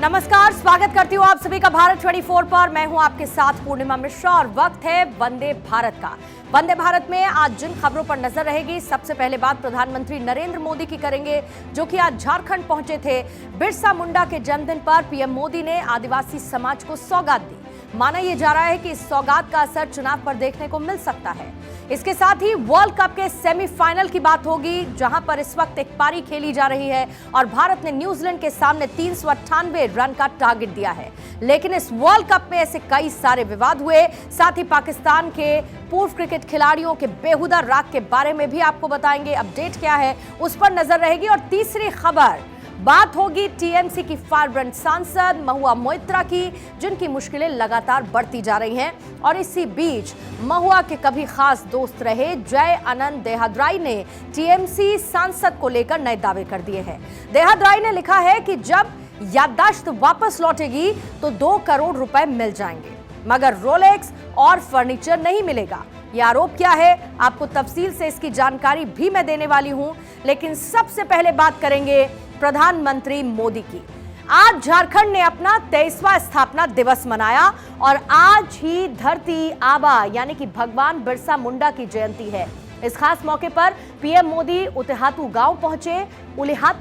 नमस्कार, स्वागत करती हूँ आप सभी का भारत 24 पर। मैं हूँ आपके साथ पूर्णिमा मिश्रा और वक्त है वंदे भारत का। वंदे भारत में आज जिन खबरों पर नजर रहेगी, सबसे पहले बात प्रधानमंत्री नरेंद्र मोदी की करेंगे, जो कि आज झारखंड पहुंचे थे। बिरसा मुंडा के जन्मदिन पर पीएम मोदी ने आदिवासी समाज को सौगात दी। माना यह जा रहा है कि इस सौगात का असर चुनाव पर देखने को मिल सकता है। इसके साथ ही वर्ल्ड कप के सेमीफाइनल की बात होगी, जहां पर इस वक्त एक पारी खेली जा रही है और भारत ने न्यूजीलैंड के सामने 398 रन का टारगेट दिया है। लेकिन इस वर्ल्ड कप में ऐसे कई सारे विवाद हुए। साथ ही पाकिस्तान के पूर्व क्रिकेट खिलाड़ियों के बेहुदा राग के बारे में भी आपको बताएंगे। अपडेट क्या है उस पर नजर रहेगी। और तीसरी खबर, बात होगी टीएमसी की फायरब्रांड सांसद महुआ मोइत्रा की, जिनकी मुश्किलें लगातार बढ़ती जा रही हैं। और इसी बीच महुआ के कभी खास दोस्त रहे जय आनंद देहाद्राई ने टीएमसी सांसद को लेकर नए दावे कर दिए हैं। देहाद्राई ने लिखा है कि जब याददाश्त वापस लौटेगी तो 2 करोड़ रुपए मिल जाएंगे, मगर रोलेक्स और फर्नीचर नहीं मिलेगा। यह आरोप क्या है, आपको तफसील से इसकी जानकारी भी मैं देने वाली हूं। लेकिन सबसे पहले बात करेंगे प्रधानमंत्री मोदी की। आज झारखंड ने अपना 23वां स्थापना दिवस मनाया और आज ही धरती आबा यानी कि भगवान बिरसा मुंडा की जयंती है। इस खास मौके पर पीएम मोदी उलिहाती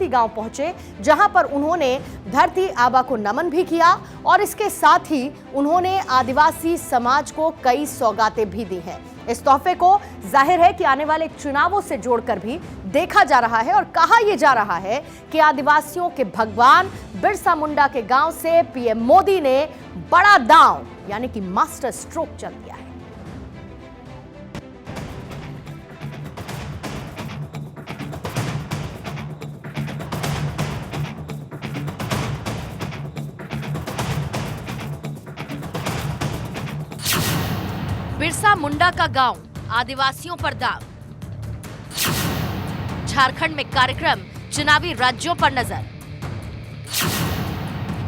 गांव पहुंचे, जहां पर उन्होंने धरती आबा को नमन भी किया और इसके साथ ही उन्होंने आदिवासी समाज को कई सौगातें भी दी हैं। इस तोहफे को जाहिर है कि आने वाले चुनावों से जोड़कर भी देखा जा रहा है और कहा यह जा रहा है कि आदिवासियों के भगवान बिरसा मुंडा के गांव से पीएम मोदी ने बड़ा दांव यानी कि मास्टर स्ट्रोक चल दिया है। बिरसा मुंडा का गांव, आदिवासियों पर दाव। झारखंड में कार्यक्रम, चुनावी राज्यों पर नजर।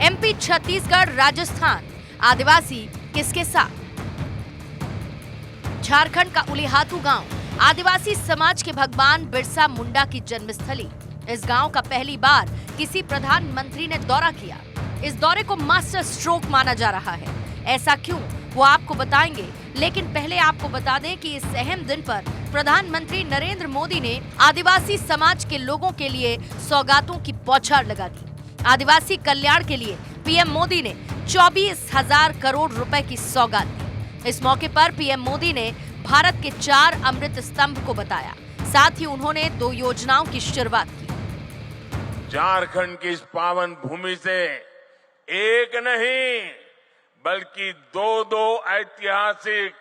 एमपी, छत्तीसगढ़, राजस्थान, आदिवासी किसके साथ? झारखंड का उलिहातू गांव, आदिवासी समाज के भगवान बिरसा मुंडा की जन्मस्थली। इस गांव का पहली बार किसी प्रधानमंत्री ने दौरा किया। इस दौरे को मास्टर स्ट्रोक माना जा रहा है। ऐसा क्यों, वो आपको बताएंगे। लेकिन पहले आपको बता दें कि इस अहम दिन पर प्रधानमंत्री नरेंद्र मोदी ने आदिवासी समाज के लोगों के लिए सौगातों की बौछार लगा दी। आदिवासी कल्याण के लिए पीएम मोदी ने 24,000 करोड़ रुपए की सौगात दी। इस मौके पर पीएम मोदी ने भारत के 4 अमृत स्तंभ को बताया। साथ ही उन्होंने 2 योजनाओं की शुरुआत की। झारखंड की इस पावन भूमि से एक नहीं बल्कि 2 ऐतिहासिक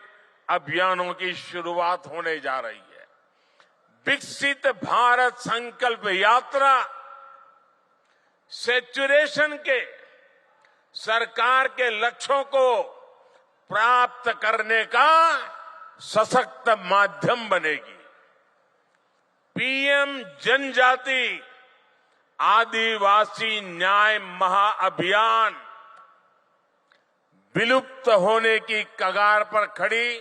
अभियानों की शुरुआत होने जा रही है। विकसित भारत संकल्प यात्रा सैचुरेशन के सरकार के लक्ष्यों को प्राप्त करने का सशक्त माध्यम बनेगी। पीएम जनजाति आदिवासी न्याय महाअभियान विलुप्त होने की कगार पर खड़ी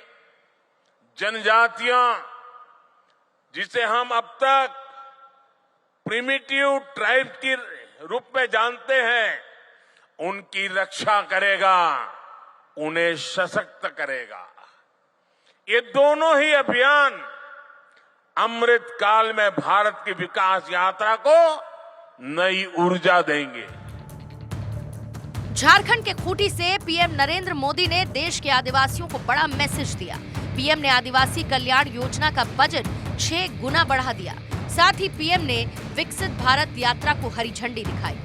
जनजातियां, जिसे हम अब तक प्रिमिटिव ट्राइब के रूप में जानते हैं, उनकी रक्षा करेगा, उन्हें सशक्त करेगा। ये दोनों ही अभियान अमृत काल में भारत की विकास यात्रा को नई ऊर्जा देंगे। झारखंड के खूंटी से पीएम नरेंद्र मोदी ने देश के आदिवासियों को बड़ा मैसेज दिया। पीएम ने आदिवासी कल्याण योजना का बजट 6 गुना बढ़ा दिया। साथ ही पीएम ने विकसित भारत यात्रा को हरी झंडी दिखाई।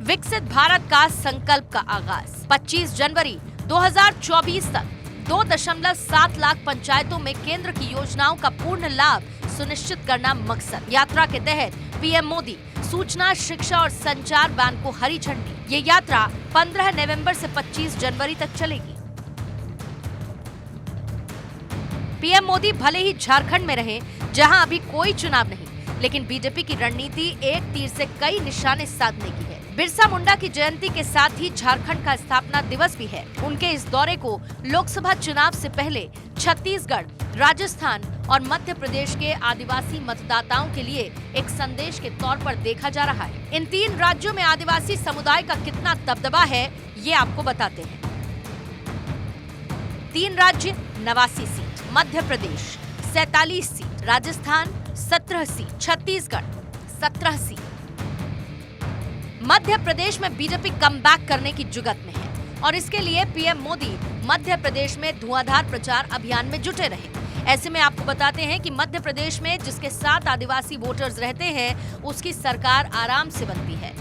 विकसित भारत का संकल्प का आगाज 25 जनवरी 2024 तक 2.7 लाख पंचायतों में केंद्र की योजनाओं का पूर्ण लाभ सुनिश्चित करना मकसद। यात्रा के तहत पीएम मोदी सूचना, शिक्षा और संचार बैन को हरी झंडी। ये यात्रा 15 नवंबर से 25 जनवरी तक चलेगी। पीएम मोदी भले ही झारखंड में रहे, जहां अभी कोई चुनाव नहीं, लेकिन बीजेपी की रणनीति एक तीर से कई निशाने साधने की है। बिरसा मुंडा की जयंती के साथ ही झारखंड का स्थापना दिवस भी है। उनके इस दौरे को लोकसभा चुनाव से पहले छत्तीसगढ़, राजस्थान और मध्य प्रदेश के आदिवासी मतदाताओं के लिए एक संदेश के तौर पर देखा जा रहा है। इन 3 राज्यों में आदिवासी समुदाय का कितना दबदबा है, ये आपको बताते हैं। 3 राज्य 89 seat, Madhya Pradesh 47 seat, Rajasthan 17 seat, Chhattisgarh 17 seat. Madhya Pradesh में बीजेपी कमबैक करने की जुगत में है और इसके लिए पीएम मोदी मध्य प्रदेश में धुआंधार प्रचार अभियान में जुटे रहे। ऐसे में आपको बताते हैं कि मध्य प्रदेश में जिसके 7 आदिवासी वोटर्स रहते हैं, उसकी सरकार आराम से बनती है।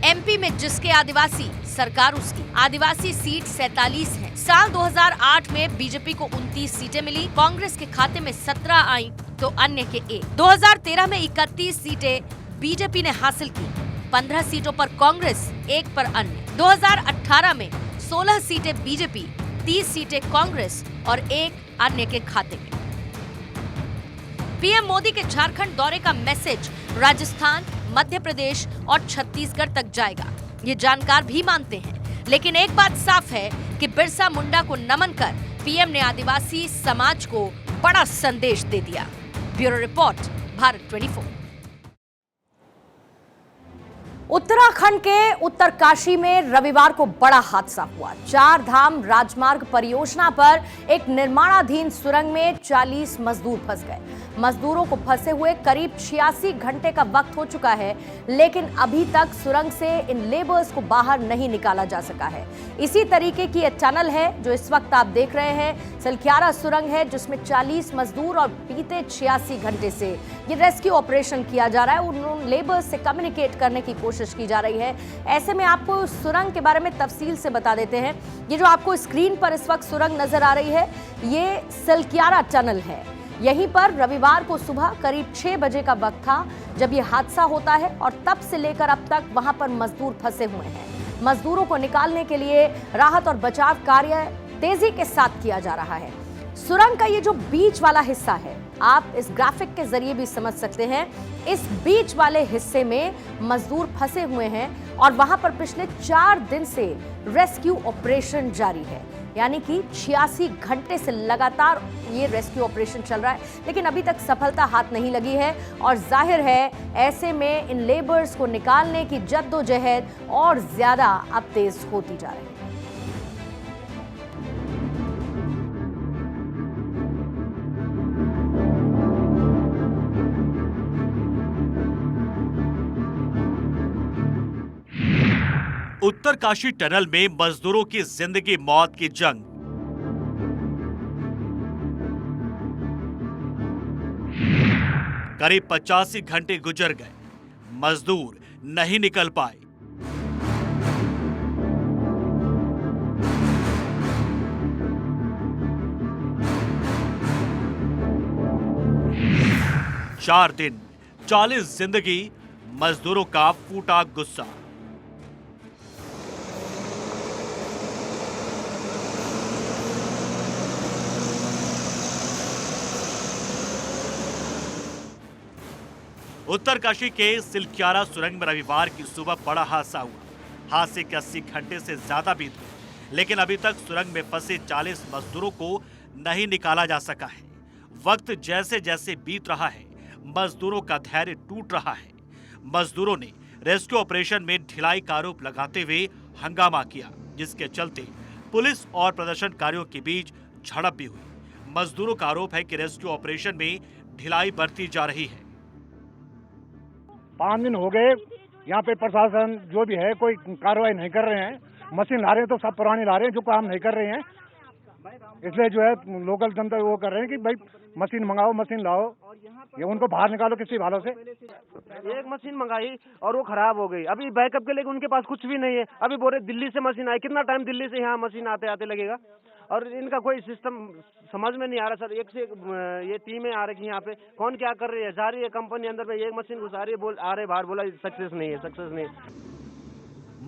एमपी में जिसके आदिवासी, सरकार उसकी। आदिवासी सीट 47 है। साल 2008 में बीजेपी को 29 सीटें मिली, कांग्रेस के खाते में 17 आई तो अन्य के 1। 2013 में 31 सीटें बीजेपी ने हासिल की, 15 सीटों पर कांग्रेस, 1 पर अन्य। 2018 में 16 सीटें बीजेपी, 30 सीटें कांग्रेस और 1 अन्य के खाते में। पीएम मोदी के झारखंड दौरे का मैसेज राजस्थान, मध्य प्रदेश और छत्तीसगढ़ तक जाएगा, ये जानकार भी मानते हैं। लेकिन एक बात साफ है कि बिरसा मुंडा को नमन कर पीएम ने आदिवासी समाज को बड़ा संदेश दे दिया। Bureau report, Bharat 24। उत्तराखंड के उत्तरकाशी में रविवार को बड़ा हादसा हुआ। 4 धाम राजमार्ग परियोजना पर एक निर्माणाधीन सुरंग में 40 मजदूर फंस गए। मजदूरों को फंसे हुए करीब 86 घंटे का वक्त हो चुका है, लेकिन अभी तक सुरंग से इन लेबर्स को बाहर नहीं निकाला जा सका है। इसी तरीके की एक टनल है जो इस वक्त आप देख रहे हैं, सिलक्यारा सुरंग है, जिसमें 40 मजदूर और बीते 86 घंटे से ये रेस्क्यू ऑपरेशन किया जा रहा है। उन लेबर्स से कम्युनिकेट करने की कोशिश की जा रही है। ऐसे में आपको सुरंग के बारे में तफसील से बता देते हैं। ये जो आपको स्क्रीन पर इस वक्त सुरंग नजर आ रही है, ये सिलक्यारा टनल है। यहीं पर रविवार को सुबह करीब 6 बजे का वक्त था जब ये हादसा होता है और तब से लेकर अब तक वहां पर मजदूर फंसे हुए हैं। मजदूरों को निकालने के लिए राहत और बचाव कार्य तेजी के साथ किया जा रहा है। सुरंग का ये जो बीच वाला हिस्सा है, आप इस ग्राफिक के जरिए भी समझ सकते हैं, इस बीच वाले हिस्से में मजदूर फंसे हुए हैं और वहां पर पिछले 4 दिन से रेस्क्यू ऑपरेशन जारी है। यानी कि 86 घंटे से लगातार ये रेस्क्यू ऑपरेशन चल रहा है, लेकिन अभी तक सफलता हाथ नहीं लगी है। और जाहिर है ऐसे में इन लेबर्स को निकालने की जद्दोजहद और ज्यादा अब तेज होती जा रही है। उत्तरकाशी टनल में मजदूरों की जिंदगी मौत की जंग। करीब 85 घंटे गुजर गए, मजदूर नहीं निकल पाए। चार दिन 40 जिंदगी, मजदूरों का फूटा गुस्सा। उत्तरकाशी के सिलक्यारा सुरंग में रविवार की सुबह बड़ा हादसा हुआ। हादसे के 80 घंटे से ज्यादा बीत गए, लेकिन अभी तक सुरंग में फंसे 40 मजदूरों को नहीं निकाला जा सका है। वक्त जैसे जैसे बीत रहा है, मजदूरों का धैर्य टूट रहा है। मजदूरों ने रेस्क्यू ऑपरेशन में ढिलाई का आरोप लगाते हुए हंगामा किया, जिसके चलते पुलिस और प्रदर्शनकारियों के बीच झड़प भी हुई। मजदूरों का आरोप है कि रेस्क्यू ऑपरेशन में ढिलाई बरती जा रही है। 5 दिन हो गए, यहाँ पे प्रशासन जो भी है कोई कार्रवाई नहीं कर रहे हैं। मशीन ला रहे हैं तो सब पुरानी ला रहे हैं, जो काम नहीं कर रहे हैं। इसलिए जो है लोकल जनता वो कर रहे हैं कि भाई मशीन मंगाओ, मशीन लाओ, ये उनको बाहर निकालो किसी भालों से। एक मशीन मंगाई और वो खराब हो गई। अभी बैकअप के लिए उनके पास कुछ भी नहीं है। अभी बोले दिल्ली से मशीन आई, कितना टाइम दिल्ली से यहाँ मशीन आते आते लगेगा? और इनका कोई सिस्टम समझ में नहीं आ रहा सर। एक से ये टीमें आ रही है यहाँ पे, कौन क्या कर रही है? जा रही है कंपनी अंदर में, एक मशीन घुसा रही है, आ रहे बाहर, बोला सक्सेस नहीं है, सक्सेस नहीं है।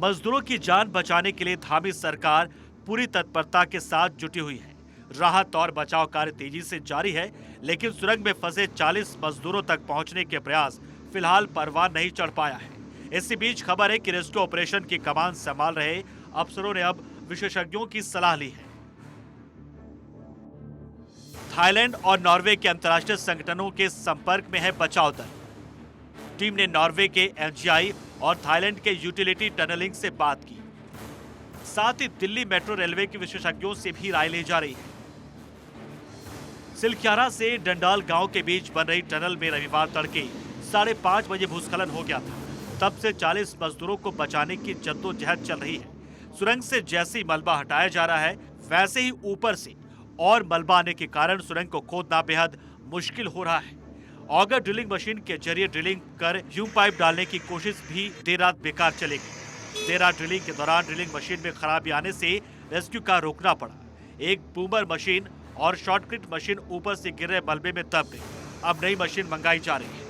मजदूरों की जान बचाने के लिए धामी सरकार पूरी तत्परता के साथ जुटी हुई है। राहत और बचाव कार्य तेजी से जारी है, लेकिन सुरंग में फंसे 40 मजदूरों तक पहुंचने के प्रयास फिलहाल परवान नहीं चढ़ पाया है। इसी बीच खबर है कि रेस्क्यू ऑपरेशन की कमान संभाल रहे अफसरों ने अब विशेषज्ञों की सलाह ली है। थाईलैंड और नॉर्वे के अंतर्राष्ट्रीय संगठनों के संपर्क में है बचाव दल। टीम ने नॉर्वे के एनजीआई और थाईलैंड के यूटिलिटी टनलिंग से बात की। साथ ही दिल्ली मेट्रो रेलवे के विशेषज्ञों से भी राय ली जा रही है। सिलक्यारा से डंडाल गांव के बीच बन रही टनल में रविवार तड़के 5:30 बजे भूस्खलन हो गया था। तब से 40 मजदूरों को बचाने की जद्दोजहद चल रही है। सुरंग से जैसे ही मलबा हटाया जा रहा है, वैसे ही ऊपर से और मलबा आने के कारण सुरंग को खोदना बेहद मुश्किल हो रहा है। ऑगर ड्रिलिंग मशीन के जरिए ड्रिलिंग कर यू पाइप डालने की कोशिश भी देर रात बेकार चली गई। देर रात ड्रिलिंग के दौरान ड्रिलिंग मशीन में खराबी आने से रेस्क्यू का रोकना पड़ा। एक बूमर मशीन और शॉर्टकट मशीन ऊपर से गिर रहे मलबे में दब गई। अब नई मशीन मंगाई जा रही है।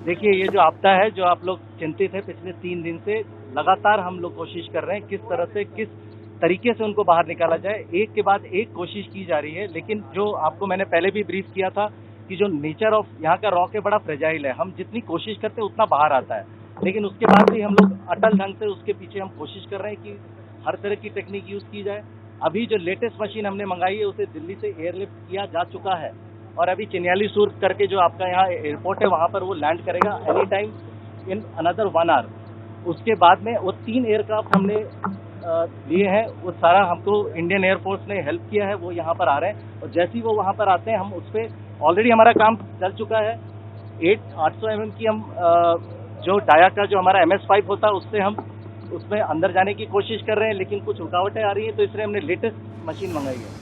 देखिए, ये जो आपदा है, जो आप लोग चिंतित है, पिछले 3 दिन से लगातार हम लोग कोशिश कर रहे हैं किस तरह से, किस तरीके से उनको बाहर निकाला जाए। एक के बाद एक कोशिश की जा रही है, लेकिन जो आपको मैंने पहले भी ब्रीफ किया था कि जो नेचर ऑफ यहाँ का रॉक है बड़ा फ्रेजाइल है। हम जितनी कोशिश करते हैं उतना बाहर आता है, लेकिन उसके बाद भी हम लोग अटल ढंग से उसके पीछे हम कोशिश कर रहे हैं कि हर तरह की टेक्निक यूज की जाए। अभी जो लेटेस्ट मशीन हमने मंगाई है उसे दिल्ली से एयरलिफ्ट किया जा चुका है और अभी चिन्यालीसूर करके जो आपका यहाँ एयरपोर्ट है वहाँ पर वो लैंड करेगा any time in another 1 hour. उसके बाद में वो 3 एयरक्राफ्ट हमने लिए हैं, वो सारा हमको इंडियन एयरफोर्स ने हेल्प किया है, वो यहाँ पर आ रहे हैं और जैसे ही वो वहाँ पर आते हैं हम उस पर ऑलरेडी हमारा काम चल चुका है। 800 mm की हम जो डाया का जो हमारा MS पाइप होता है उससे हम उसमें अंदर जाने की कोशिश कर रहे हैं, लेकिन कुछ रुकावटें आ रही हैं, तो इसलिए हमने लेटेस्ट मशीन मंगाई है।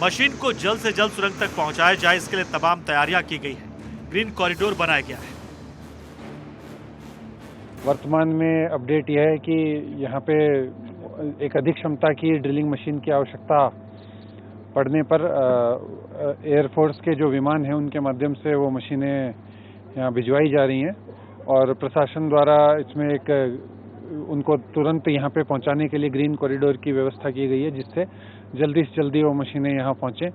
मशीन को जल्द से जल्द सुरंग तक पहुंचाया जाए, इसके लिए तमाम तैयारियां की गई है। ग्रीन कॉरिडोर बनाया गया है। वर्तमान में अपडेट यह है कि यहाँ पे एक अधिक क्षमता की ड्रिलिंग मशीन की आवश्यकता पड़ने पर एयरफोर्स के जो विमान हैं उनके माध्यम से वो मशीनें यहाँ भिजवाई जा रही हैं और प्रशासन द्वारा इसमें एक उनको तुरंत यहाँ पे पहुँचाने के लिए ग्रीन कॉरिडोर की व्यवस्था की गई है, जिससे जल्दी से जल्दी वो मशीनें यहाँ पहुँचें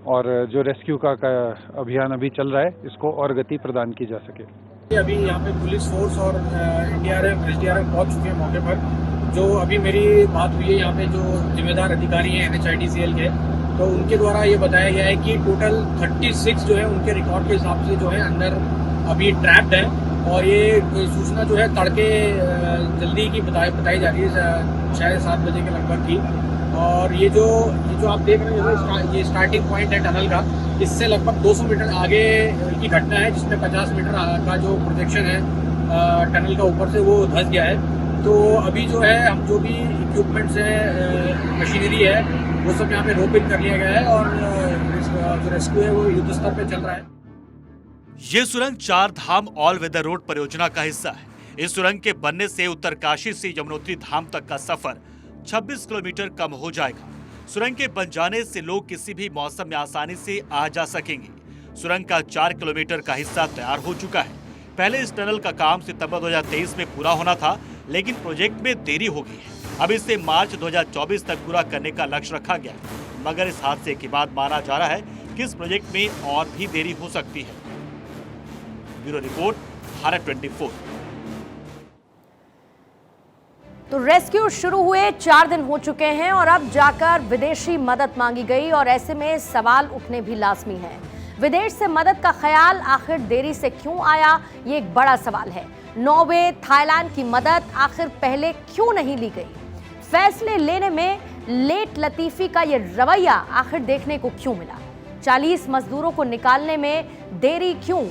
और जो रेस्क्यू का अभियान अभी चल रहा है इसको और गति प्रदान की जा सके। अभी यहाँ पे पुलिस फोर्स और NDRF SDRF पहुँच चुके हैं मौके पर। जो अभी मेरी बात हुई है यहाँ पे जो जिम्मेदार अधिकारी हैं NHIDCL के, तो उनके द्वारा ये बताया गया है कि टोटल 36 जो है उनके रिकॉर्ड के हिसाब से जो है अंदर अभी ट्रैप्ड है और ये सूचना जो है तड़के जल्दी की बताई जा रही है, शायद 7 बजे के लगभग की। और ये जो आप देख रहे हो ये स्टार्टिंग पॉइंट है टनल का, इससे लगभग 200 मीटर आगे की घटना है जिसमें 50 मीटर का जो प्रोजेक्शन है टनल का ऊपर से वो धंस गया है। तो अभी जो है हम जो भी इक्विपमेंट्स है, मशीनरी है, वो सब यहाँ पे रोप इन कर लिया गया है और जो रेस्क्यू है वो युद्ध स्तर पे चल रहा है। ये सुरंग 4 धाम ऑल वेदर रोड परियोजना का हिस्सा है। इस सुरंग के बनने से उत्तरकाशी से यमुनोत्री धाम तक का सफर 26 किलोमीटर कम हो जाएगा। सुरंग के बन जाने से लोग किसी भी मौसम में आसानी से आ जा सकेंगे। सुरंग का 4 किलोमीटर का हिस्सा तैयार हो चुका है। पहले इस टनल का काम सितंबर 2023 में पूरा होना था, लेकिन प्रोजेक्ट में देरी हो गई है। अब इसे मार्च 2024 तक पूरा करने का लक्ष्य रखा गया है, मगर इस हादसे के बाद माना जा रहा है कि इस प्रोजेक्ट में और भी देरी हो सकती है। Bureau report, Bharat 24। तो रेस्क्यू शुरू हुए 4 दिन हो चुके हैं और अब जाकर विदेशी मदद मांगी गई और ऐसे में सवाल उठने भी लाजमी हैं। विदेश से मदद का ख्याल आखिर देरी से क्यों आया, ये एक बड़ा सवाल है। नॉर्वे, थाईलैंड की मदद आखिर पहले क्यों नहीं ली गई? फैसले लेने में लेट लतीफी का ये रवैया आखिर देखने को क्यों मिला? 40 मजदूरों को निकालने में देरी क्यों?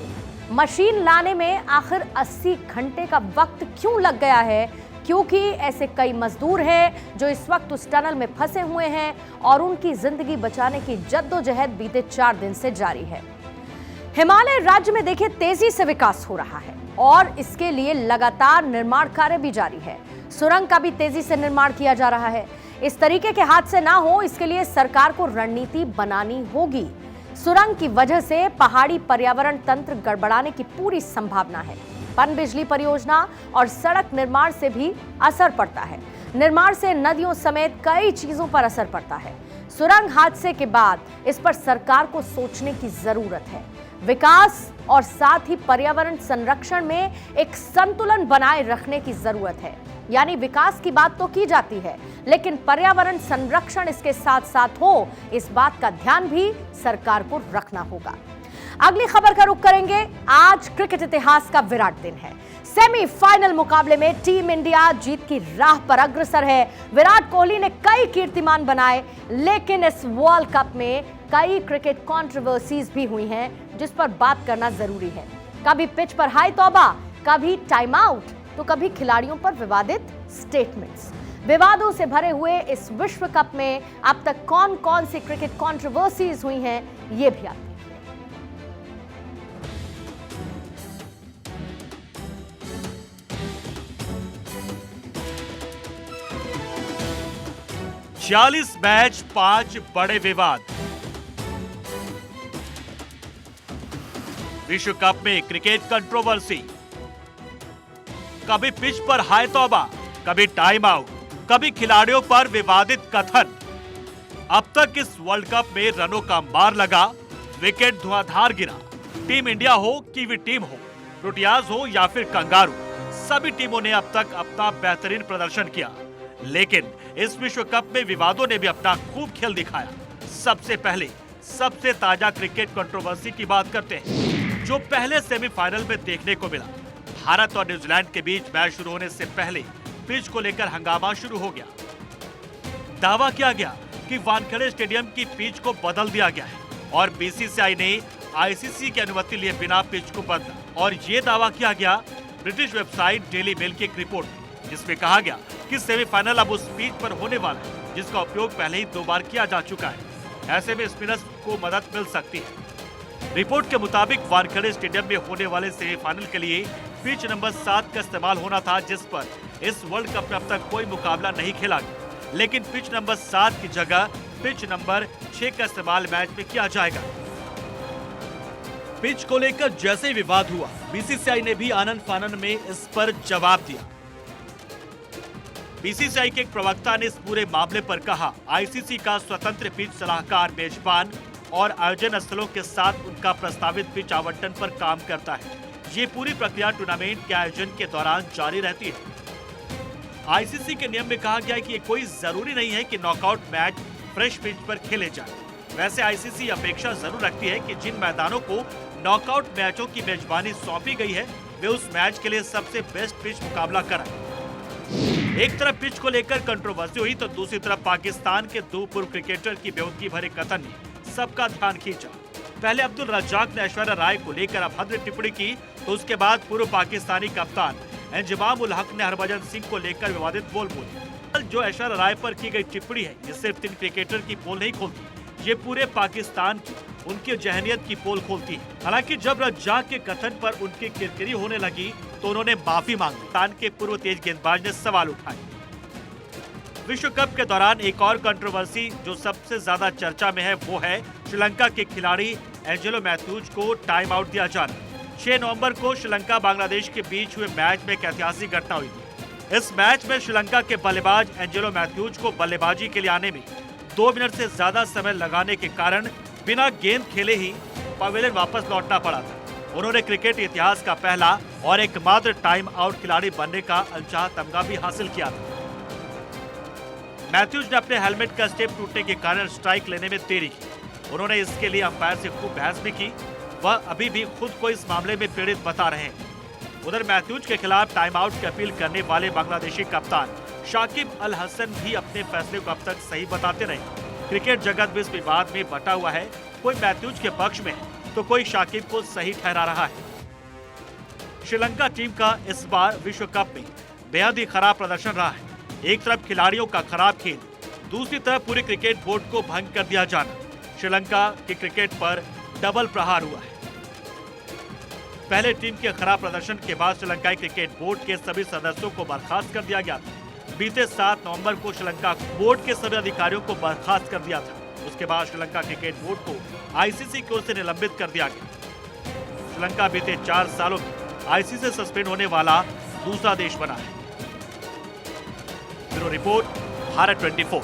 मशीन लाने में आखिर 80 घंटे का वक्त क्यों लग गया है? क्योंकि ऐसे कई मजदूर हैं जो इस वक्त उस टनल में फंसे हुए हैं और उनकी जिंदगी बचाने की जद्दोजहद बीते 4 दिन से जारी है। हिमालय राज्य में देखिए तेजी से विकास हो रहा है और इसके लिए लगातार निर्माण कार्य भी जारी है। सुरंग का भी तेजी से निर्माण किया जा रहा है। इस तरीके के हादसे ना हो, इसके लिए सरकार को रणनीति बनानी होगी। सुरंग की वजह से पहाड़ी पर्यावरण तंत्र गड़बड़ाने की पूरी संभावना है। पनबिजली परियोजना और सड़क निर्माण से भी असर पड़ता है। निर्माण से नदियों समेत कई चीजों पर असर पड़ता है। सुरंग हादसे के बाद इस पर सरकार को सोचने की जरूरत है। विकास और साथ ही पर्यावरण संरक्षण में एक संतुलन बनाए रखने की जरूरत है। यानी विकास की बात तो की जाती है, लेकिन पर्यावरण संरक्षण इसके साथ साथ हो, इस बात का ध्यान भी सरकार को रखना होगा। अगली खबर का रुख करेंगे। आज क्रिकेट इतिहास का विराट दिन है। सेमीफाइनल मुकाबले में टीम इंडिया जीत की राह पर अग्रसर है। विराट कोहली ने कई कीर्तिमान बनाए, लेकिन इस वर्ल्ड कप में कई क्रिकेट कंट्रोवर्सीज भी हुई हैं, जिस पर बात करना जरूरी है। कभी पिच पर हाई तौबा, कभी टाइम आउट, तो कभी खिलाड़ियों पर विवादित स्टेटमेंट्स। विवादों से भरे हुए इस विश्व कप में अब तक कौन कौन सी क्रिकेट कंट्रोवर्सीज हुई हैं, ये भी आते 40 मैच 5 बड़े विवाद। विश्व कप में क्रिकेट कंट्रोवर्सी, कभी पिच पर हाय तौबा, कभी टाइम आउट, कभी खिलाड़ियों पर विवादित कथन। अब तक इस वर्ल्ड कप में रनों का मार लगा, विकेट धुआंधार गिरा। टीम इंडिया हो, कीवी टीम हो, प्रोटियाज हो या फिर कंगारू, सभी टीमों ने अब तक अपना बेहतरीन प्रदर्शन किया। लेकिन इस विश्व कप में विवादों ने भी अपना खूब खेल दिखाया। सबसे पहले सबसे ताजा क्रिकेट कंट्रोवर्सी की बात करते हैं, जो पहले सेमीफाइनल में देखने को मिला। भारत और न्यूजीलैंड के बीच मैच शुरू होने से पहले पिच को लेकर हंगामा शुरू हो गया। दावा किया गया कि वानखेड़े स्टेडियम की पिच को बदल दिया गया है और बीसीसीआई ने आईसीसी की अनुमति लिए बिना पिच को बदला। और ये दावा किया गया ब्रिटिश वेबसाइट डेली मेल की एक रिपोर्ट में, जिसमें कहा गया कि सेमीफाइनल अब उस पिच पर होने वाला है जिसका उपयोग पहले ही 2 बार किया जा चुका है। ऐसे में स्पिनर्स को मदद मिल सकती है। रिपोर्ट के मुताबिक वानखेड़े स्टेडियम में होने वाले सेमीफाइनल के लिए पिच नंबर 7 का इस्तेमाल होना था, जिस पर इस वर्ल्ड कप में अब तक कोई मुकाबला नहीं खेला गया। लेकिन पिच नंबर 7 की जगह पिच नंबर 6 का इस्तेमाल मैच में किया जाएगा। पिच को लेकर जैसे विवाद हुआ, बीसीसीआई ने भी आनन फानन में इस पर जवाब दिया। बीसीसीआई के एक प्रवक्ता ने इस पूरे मामले पर कहा, आईसीसी का स्वतंत्र पिच सलाहकार मेजबान और आयोजन स्थलों के साथ उनका प्रस्तावित पिच आवंटन पर काम करता है। ये पूरी प्रक्रिया टूर्नामेंट के आयोजन के दौरान जारी रहती है। आईसीसी के नियम में कहा गया है कि ये कोई जरूरी नहीं है कि नॉकआउट मैच फ्रेश पिच पर खेले जाए। वैसे आईसीसी अपेक्षा जरूर रखती है कि जिन मैदानों को नॉकआउट मैचों की मेजबानी सौंपी गई है, वे उस मैच के लिए सबसे बेस्ट पिच मुकाबला कराएं। एक तरफ पिच को लेकर कंट्रोवर्सी हुई, तो दूसरी तरफ पाकिस्तान के 2 पूर्व क्रिकेटर की बेहूदगी भरे कथन ने सबका ध्यान खींचा। पहले अब्दुल रज्जाक ने ऐश्वर्या राय को लेकर अभद्र टिप्पणी की, तो उसके बाद पूर्व पाकिस्तानी कप्तान इंजमाम उल हक ने हरभजन सिंह को लेकर विवादित बोल बोले। जो ऐश्वर्या राय पर की गई टिप्पणी है, ये सिर्फ 3 क्रिकेटर की पोल नहीं खोलती, ये पूरे पाकिस्तान की उनकी जहनियत की पोल खोलती है। हालांकि जब रज्जाक के कथन पर उनकी किरकिरी होने लगी, तो उन्होंने माफी मांगी। पाकिस्तान के पूर्व तेज गेंदबाज ने सवाल उठाए। विश्व कप के दौरान एक और कंट्रोवर्सी जो सबसे ज्यादा चर्चा में है, वो है श्रीलंका के खिलाड़ी एंजेलो मैथ्यूज को टाइम आउट दिया जाना। 6 नवंबर को श्रीलंका बांग्लादेश के बीच हुए मैच में एक ऐतिहासिक घटना हुई थी। इस मैच में श्रीलंका के बल्लेबाज एंजेलो मैथ्यूज को बल्लेबाजी के लिए आने में 2 मिनट से ज्यादा समय लगाने के कारण बिना गेंद खेले ही पवेलियन वापस लौटना पड़ा था। उन्होंने क्रिकेट इतिहास का पहला और एकमात्र टाइम आउट खिलाड़ी बनने का अनचाहा तमगा भी हासिल किया था। मैथ्यूज ने अपने हेलमेट का स्टेप टूटने के कारण स्ट्राइक लेने में देरी की। उन्होंने इसके लिए अंपायर से खूब बहस भी की। वह अभी भी खुद को इस मामले में पीड़ित बता रहे हैं। उधर मैथ्यूज के खिलाफ टाइम आउट की अपील करने वाले बांग्लादेशी कप्तान शाकिब अल हसन भी अपने फैसले को अब तक सही बताते रहे। क्रिकेट जगत भी इस विवाद में बटा हुआ है। कोई मैथ्यूज के पक्ष में है, तो कोई शाकिब को सही ठहरा रहा है। श्रीलंका टीम का इस बार विश्व कप में बेहद ही खराब प्रदर्शन रहा है। एक तरफ खिलाड़ियों का खराब खेल, दूसरी तरफ पूरे क्रिकेट बोर्ड को भंग कर दिया जाना। श्रीलंका के क्रिकेट पर डबल प्रहार हुआ है। पहले टीम के खराब प्रदर्शन के बाद श्रीलंकाई क्रिकेट बोर्ड के सभी सदस्यों को बर्खास्त कर दिया गया था। बीते 7 नवंबर को श्रीलंका बोर्ड के सभी अधिकारियों को बर्खास्त कर दिया था। उसके बाद श्रीलंका क्रिकेट बोर्ड को आईसीसी की ओर से निलंबित कर दिया गया। श्रीलंका बीते 4 सालों में आईसीसी से सस्पेंड होने वाला दूसरा देश बना है। Bureau report, Bharat 24।